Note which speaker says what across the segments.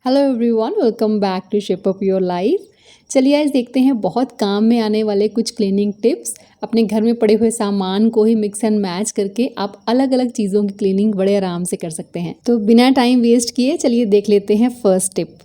Speaker 1: Hello everyone, welcome back to shape up your life. चलिए आज देखते हैं बहुत काम में आने वाले कुछ क्लीनिंग टिप्स। अपने घर में पड़े हुए सामान को ही मिक्स एंड मैच करके आप अलग अलग चीज़ों की क्लीनिंग बड़े आराम से कर सकते हैं। तो बिना टाइम वेस्ट किए चलिए देख लेते हैं फर्स्ट टिप।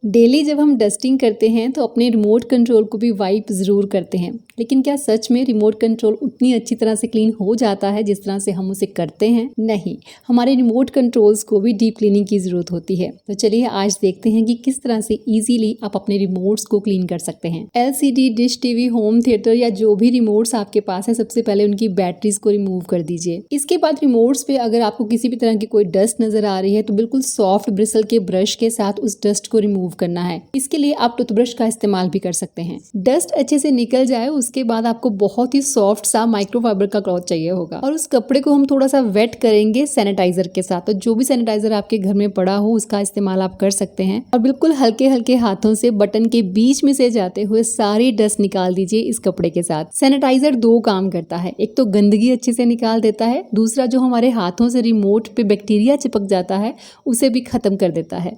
Speaker 1: डेली जब हम डस्टिंग करते हैं तो अपने रिमोट कंट्रोल को भी वाइप ज़रूर करते हैं, लेकिन क्या सच में रिमोट कंट्रोल उतनी अच्छी तरह से क्लीन हो जाता है जिस तरह से हम उसे करते हैं? नहीं, हमारे रिमोट कंट्रोल्स को भी डीप क्लीनिंग की ज़रूरत होती है। तो चलिए आज देखते हैं कि किस तरह से ईजिली आप अपने रिमोट्स को क्लीन कर सकते हैं। LCD, dish TV, home theatre या जो भी रिमोट्स आपके पास है, सबसे पहले उनकी बैटरीज को रिमूव कर दीजिए। इसके बाद रिमोट्स पे अगर आपको किसी भी तरह की कोई डस्ट नजर आ रही है तो बिल्कुल सॉफ्ट ब्रिसल के ब्रश के साथ उस डस्ट को रिमूव करना है। इसके लिए आप टूथब्रश का इस्तेमाल भी कर सकते हैं। डस्ट अच्छे से निकल जाए उसके बाद आपको बहुत ही सॉफ्ट सा माइक्रोफाइबर का क्लॉथ चाहिए होगा और उस कपड़े को हम थोड़ा सा वेट करेंगे सैनिटाइजर के साथ। तो जो भी सैनिटाइजर आपके घर में पड़ा हो उसका इस्तेमाल आप कर सकते हैं और बिल्कुल हल्के हल्के हाथों से बटन के बीच में से जाते हुए सारी डस्ट निकाल दीजिए इस कपड़े के साथ। सैनिटाइजर दो काम करता है, एक तो गंदगी अच्छे से निकाल देता है, दूसरा जो हमारे हाथों से रिमोट पे बैक्टीरिया चिपक जाता है उसे भी खत्म कर देता है।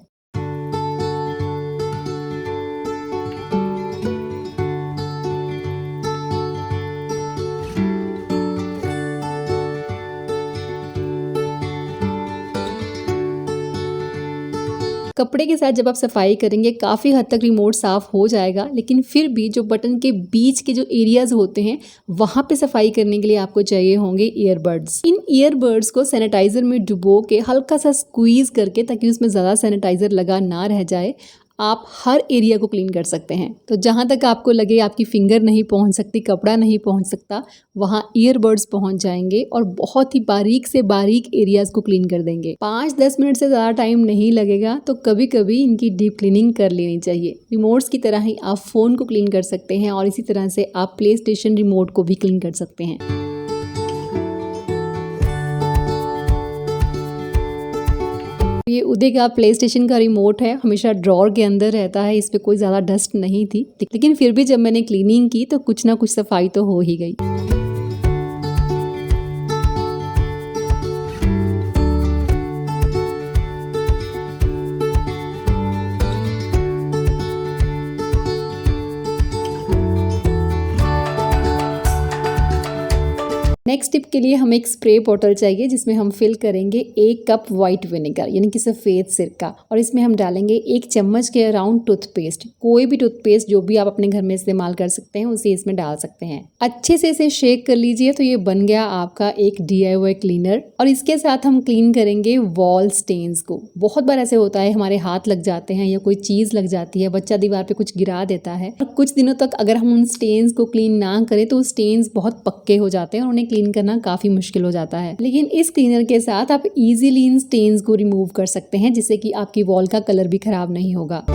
Speaker 1: कपड़े के साथ जब आप सफाई करेंगे काफ़ी हद तक रिमोट साफ हो जाएगा, लेकिन फिर भी जो बटन के बीच के जो एरियाज होते हैं वहाँ पे सफाई करने के लिए आपको चाहिए होंगे ईयरबड्स। इन ईयरबड्स को सैनिटाइजर में डुबो के हल्का सा स्क्वीज करके, ताकि उसमें ज़्यादा सैनिटाइजर लगा ना रह जाए, आप हर एरिया को क्लीन कर सकते हैं। तो जहाँ तक आपको लगे आपकी फिंगर नहीं पहुँच सकती, कपड़ा नहीं पहुँच सकता, वहाँ ईयरबड्स पहुँच जाएंगे और बहुत ही बारीक से बारीक एरियाज को क्लीन कर देंगे। 5-10 मिनट से ज़्यादा टाइम नहीं लगेगा। तो कभी कभी इनकी डीप क्लीनिंग कर लेनी चाहिए। रिमोट्स की तरह ही आप फ़ोन को क्लीन कर सकते हैं और इसी तरह से आप प्ले स्टेशन रिमोट को भी क्लीन कर सकते हैं। ये उदय का प्ले स्टेशन का रिमोट है, हमेशा ड्रॉर के अंदर रहता है, इस पे कोई ज़्यादा डस्ट नहीं थी, लेकिन फिर भी जब मैंने क्लीनिंग की तो कुछ ना कुछ सफाई तो हो ही गई। नेक्स्ट टिप के लिए हमें एक स्प्रे बॉटल चाहिए जिसमें हम फिल करेंगे 1 कप वाइट विनेगर यानी कि सफ़ेद सिरका, और इसमें हम डालेंगे 1 चम्मच के अराउंड टूथपेस्ट। कोई भी टूथपेस्ट जो भी आप अपने घर में इस्तेमाल कर सकते हैं उसे इसमें डाल सकते हैं। अच्छे से इसे शेक कर लीजिए। तो ये बन गया आपका एक DIY क्लीनर। और इसके साथ हम क्लीन करेंगे वॉल स्टेन्स को। बहुत बार ऐसे होता है हमारे हाथ लग जाते हैं या कोई चीज़ लग जाती है, बच्चा दीवार पे कुछ गिरा देता है और कुछ दिनों तक अगर हम उन स्टेन्स को क्लीन ना करें तो स्टेन्स बहुत पक्के हो जाते हैं और उन्हें क्लीन करना काफी मुश्किल हो जाता है। लेकिन इस क्लीनर के साथ आप इजीली इन स्टेन्स को रिमूव कर सकते हैं, जिससे कि आपकी वॉल का कलर भी खराब नहीं होगा।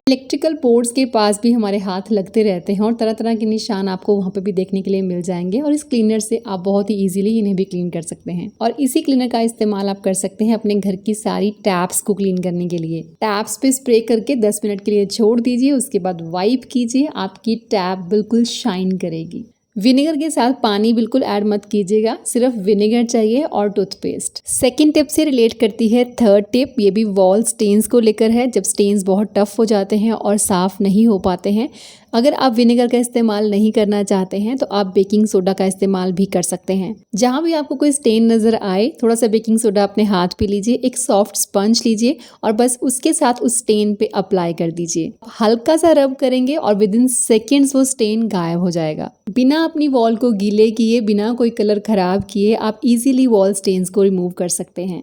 Speaker 1: इलेक्ट्रिकल बोर्ड्स के पास भी हमारे हाथ लगते रहते हैं और तरह तरह के निशान आपको वहाँ पे भी देखने के लिए मिल जाएंगे, और इस क्लीनर से आप बहुत ही इजीली इन्हें भी क्लीन कर सकते हैं। और इसी क्लीनर का इस्तेमाल आप कर सकते हैं अपने घर की सारी टैप्स को क्लीन करने के लिए। टैप्स पे स्प्रे करके 10 मिनट के लिए छोड़ दीजिए, उसके बाद वाइप कीजिए, आपकी टैप बिल्कुल शाइन करेगी। विनेगर के साथ पानी बिल्कुल ऐड मत कीजिएगा, सिर्फ विनेगर चाहिए और टूथपेस्ट। सेकंड टिप से रिलेट करती है थर्ड टिप, ये भी वॉल स्टेन्स को लेकर है। जब स्टेन्स बहुत टफ हो जाते हैं और साफ नहीं हो पाते हैं, अगर आप विनेगर का इस्तेमाल नहीं करना चाहते हैं तो आप बेकिंग सोडा का इस्तेमाल भी कर सकते हैं। जहाँ भी आपको कोई स्टेन नजर आए, थोड़ा सा बेकिंग सोडा अपने हाथ पे लीजिए, एक सॉफ्ट स्पंज लीजिए और बस उसके साथ उस स्टेन पे अप्लाई कर दीजिए। हल्का सा रब करेंगे और विद इन सेकेंड्स वो स्टेन गायब हो जाएगा। बिना अपनी वॉल को गीले किए, बिना कोई कलर खराब किए आप इजीली वॉल स्टेन्स को रिमूव कर सकते हैं।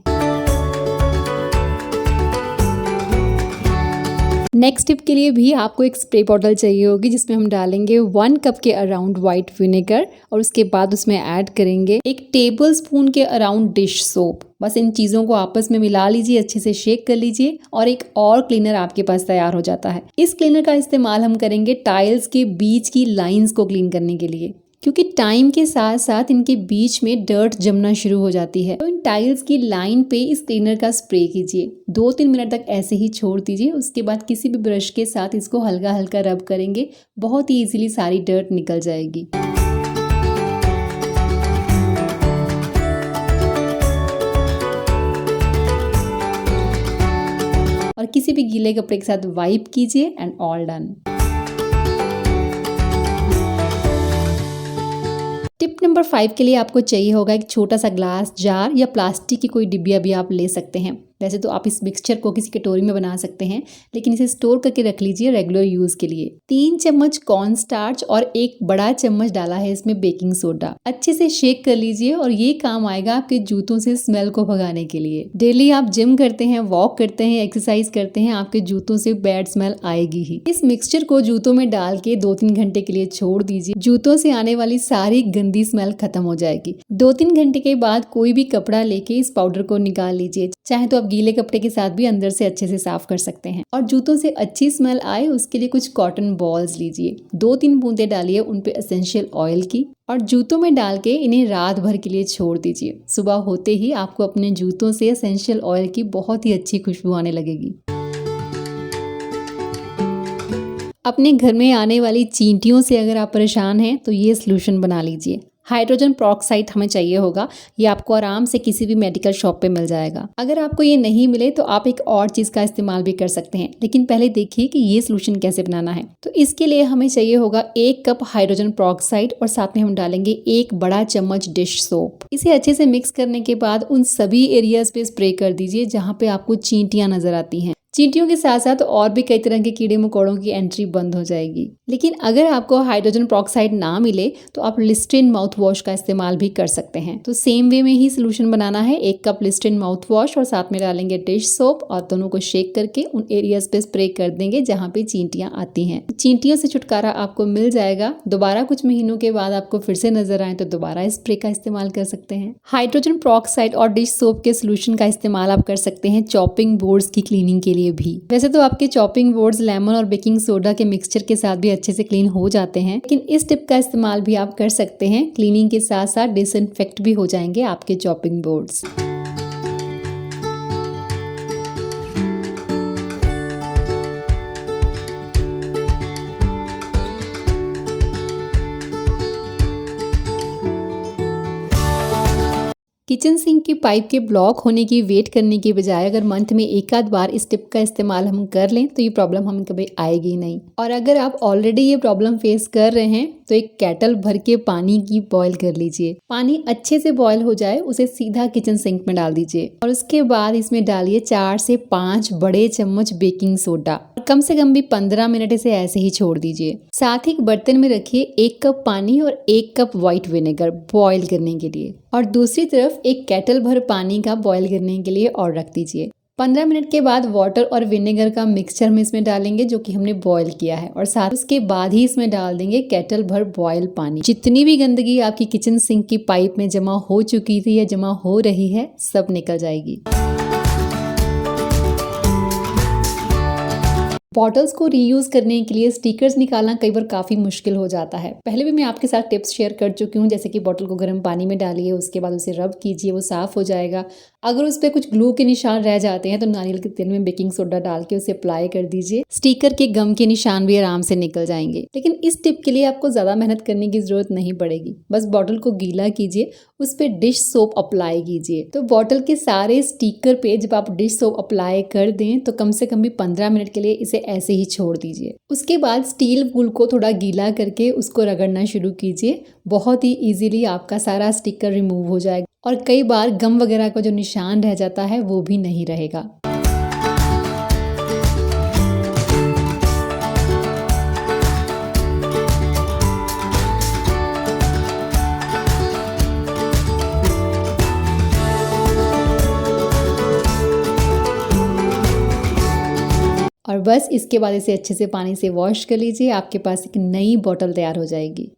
Speaker 1: नेक्स्ट टिप के लिए भी आपको एक स्प्रे बॉटल चाहिए होगी जिसमें हम डालेंगे 1 कप के अराउंड वाइट विनेगर और उसके बाद उसमें ऐड करेंगे 1 टेबल स्पून के अराउंड डिश सोप। बस इन चीज़ों को आपस में मिला लीजिए, अच्छे से शेक कर लीजिए और एक और क्लीनर आपके पास तैयार हो जाता है। इस क्लीनर का इस्तेमाल हम करेंगे टाइल्स के बीच की लाइंस को क्लीन करने के लिए। क्योंकि टाइम के साथ साथ इनके बीच में डर्ट जमना शुरू हो जाती है। तो इन टाइल्स की लाइन पे इस क्लीनर का स्प्रे कीजिए, 2-3 मिनट तक ऐसे ही छोड़ दीजिए। उसके बाद किसी भी ब्रश के साथ इसको हल्का हल्का रब करेंगे, बहुत ही इजीली सारी डर्ट निकल जाएगी। और किसी भी गीले कपड़े के साथ वाइप कीजिए and all done. Tip number 5 के लिए आपको चाहिए होगा एक छोटा सा ग्लास जार या प्लास्टिक की कोई डिब्बिया भी आप ले सकते हैं। वैसे तो आप इस मिक्सचर को किसी कटोरी में बना सकते हैं, लेकिन इसे स्टोर करके रख लीजिए रेगुलर यूज के लिए। 3 चम्मच कॉर्न स्टार्च और 1 बड़ा चम्मच डाला है इसमें बेकिंग सोडा। अच्छे से शेक कर लीजिए और ये काम आएगा आपके जूतों से स्मेल को भगाने के लिए। डेली आप जिम करते हैं, वॉक करते हैं, एक्सरसाइज करते हैं, आपके जूतों से बैड स्मेल आएगी ही। इस मिक्सचर को जूतों में डाल के 2-3 घंटे के लिए छोड़ दीजिए। जूतों से आने वाली सारी गंदी स्मेल खत्म हो जाएगी। 2-3 घंटे के बाद कोई भी कपड़ा लेके इस पाउडर को निकाल लीजिए। चाहे तो आप गीले कपड़े के साथ भी अंदर से अच्छे से साफ कर सकते हैं। और जूतों से अच्छी स्मेल आए उसके लिए कुछ कॉटन बॉल्स लीजिए, 2-3 बूंदे डालिए उन पे एसेंशियल ऑयल की और जूतों में डाल के इन्हें रात भर के लिए छोड़ दीजिए। सुबह होते ही आपको अपने जूतों से एसेंशियल ऑयल की बहुत ही अच्छी खुशबू आने लगेगी। अपने घर में आने वाली चींटियों से अगर आप परेशान हैं तो ये सॉल्यूशन बना लीजिए। हाइड्रोजन पेरोक्साइड हमें चाहिए होगा, ये आपको आराम से किसी भी मेडिकल शॉप पे मिल जाएगा। अगर आपको ये नहीं मिले तो आप एक और चीज का इस्तेमाल भी कर सकते हैं, लेकिन पहले देखिए कि ये सॉल्यूशन कैसे बनाना है। तो इसके लिए हमें चाहिए होगा 1 कप हाइड्रोजन पेरोक्साइड और साथ में हम डालेंगे 1 बड़ा चम्मच डिश सोप। इसे अच्छे से मिक्स करने के बाद उन सभी एरियाज पे स्प्रे कर दीजिए जहाँ पे आपको चींटियां नजर आती हैं। चींटियों के साथ साथ और भी कई तरह के कीड़े मकोड़ों की एंट्री बंद हो जाएगी। लेकिन अगर आपको हाइड्रोजन पेरोक्साइड ना मिले तो आप लिस्ट्रीन माउथ वॉश का इस्तेमाल भी कर सकते हैं। तो सेम वे में ही सोल्यूशन बनाना है। 1 कप लिस्ट्रीन माउथ वॉश और साथ में डालेंगे डिश सोप और दोनों को शेक करके उन एरियाज पे स्प्रे कर देंगे जहाँ पे चींटियां आती हैं। चींटियों से छुटकारा आपको मिल जाएगा। दोबारा कुछ महीनों के बाद आपको फिर से नजर आए तो दोबारा स्प्रे का इस्तेमाल कर सकते हैं। हाइड्रोजन पेरोक्साइड और डिश सोप के सोल्यूशन का इस्तेमाल आप कर सकते हैं चॉपिंग बोर्ड्स की क्लीनिंग के लिए भी। वैसे तो आपके चॉपिंग बोर्ड्स लेमन और बेकिंग सोडा के मिक्सचर के साथ भी अच्छे से क्लीन हो जाते हैं, लेकिन इस टिप का इस्तेमाल भी आप कर सकते हैं। क्लीनिंग के साथ साथ डिसइंफेक्ट भी हो जाएंगे आपके चॉपिंग बोर्ड्स। किचन सिंक की पाइप के ब्लॉक होने की वेट करने की बजाय अगर मंथ में एक आध बार इस टिप का इस्तेमाल हम कर लें तो ये प्रॉब्लम हमें कभी आएगी नहीं। और अगर आप ऑलरेडी ये प्रॉब्लम फेस कर रहे हैं तो एक केटल भर के पानी की बॉईल कर लीजिए। पानी अच्छे से बॉईल हो जाए उसे सीधा किचन सिंक में डाल दीजिए और उसके बाद इसमें डालिए 4 से 5 बड़े चम्मच बेकिंग सोडा। कम से कम भी 15 मिनट इसे ऐसे ही छोड़ दीजिए। साथ ही एक बर्तन में रखिए 1 कप पानी और 1 कप व्हाइट विनेगर बॉईल करने के लिए और दूसरी तरफ एक केटल भर पानी का बॉईल करने के लिए और रख दीजिए। 15 मिनट के बाद वाटर और विनेगर का मिक्सचर हम इसमें डालेंगे जो कि हमने बॉईल किया है और साथ उसके बाद ही इसमें डाल देंगे केटल भर बॉयल पानी। जितनी भी गंदगी आपकी किचन सिंक की पाइप में जमा हो चुकी थी या जमा हो रही है सब निकल जाएगी। बॉटल्स को रीयूज करने के लिए स्टिकर्स निकालना कई बार काफी मुश्किल हो जाता है। पहले भी मैं आपके साथ टिप्स शेयर कर चुकी हूँ, जैसे कि बॉटल को गर्म पानी में डालिए, उसके बाद उसे रब कीजिए, वो साफ हो जाएगा। अगर उस पर कुछ ग्लू के निशान रह जाते हैं तो नारियल के तेल में बेकिंग सोडा डाल के उसे अप्लाई कर दीजिए। स्टिकर के गम के निशान भी आराम से निकल जाएंगे। लेकिन इस टिप के लिए आपको ज्यादा मेहनत करने की जरूरत नहीं पड़ेगी। बस बॉटल को गीला कीजिए, उस पर डिश सोप अप्लाई कीजिए। तो बॉटल के सारे स्टिकर पे जब आप डिश सोप अप्लाई कर दें तो कम से कम भी 15 मिनट के लिए इसे ऐसे ही छोड़ दीजिए। उसके बाद स्टील वूल को थोड़ा गीला करके उसको रगड़ना शुरू कीजिए। बहुत ही इजीली आपका सारा स्टिकर रिमूव हो जाएगा और कई बार गम वगैरह का जो निशान रह जाता है वो भी नहीं रहेगा। और बस इसके बाद इसे अच्छे से पानी से वॉश कर लीजिए। आपके पास एक नई बॉटल तैयार हो जाएगी।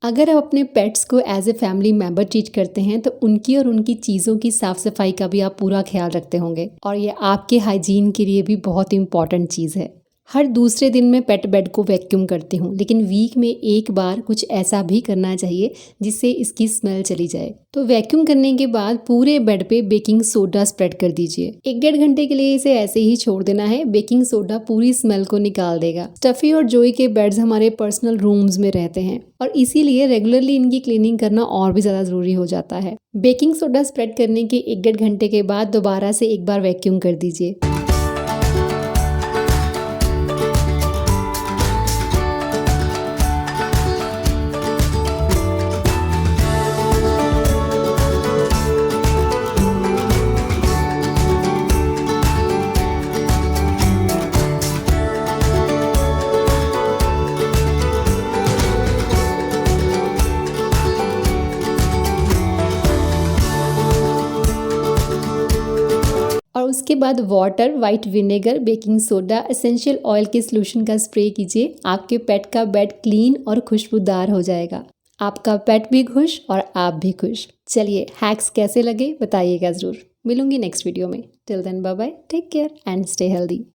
Speaker 1: अगर आप अपने पेट्स को as a family member treat करते हैं तो उनकी और उनकी चीज़ों की साफ सफाई का भी आप पूरा ख्याल रखते होंगे और ये आपके हाइजीन के लिए भी बहुत इंपॉर्टेंट चीज़ है। हर दूसरे दिन मैं पेट बेड को वैक्यूम करती हूँ, लेकिन वीक में एक बार कुछ ऐसा भी करना चाहिए जिससे इसकी स्मेल चली जाए। तो वैक्यूम करने के बाद पूरे बेड पे बेकिंग सोडा स्प्रेड कर दीजिए। 1-1.5 घंटे के लिए इसे ऐसे ही छोड़ देना है। बेकिंग सोडा पूरी स्मेल को निकाल देगा। स्टफी और जोई के बेड्स हमारे पर्सनल रूम्स में रहते हैं और इसीलिए रेगुलरली इनकी क्लीनिंग करना और भी ज़्यादा ज़रूरी हो जाता है। बेकिंग सोडा स्प्रेड करने के 1-1.5 घंटे के बाद दोबारा से एक बार वैक्यूम कर दीजिए। और उसके बाद water, white vinegar, baking soda, essential oil के सोल्यूशन का स्प्रे कीजिए। आपके पेट का बेड क्लीन और खुशबूदार हो जाएगा। आपका पेट भी खुश और आप भी खुश। चलिए, हैक्स कैसे लगे बताइएगा ज़रूर। मिलूंगी नेक्स्ट वीडियो में। Till then bye bye, take care and stay healthy.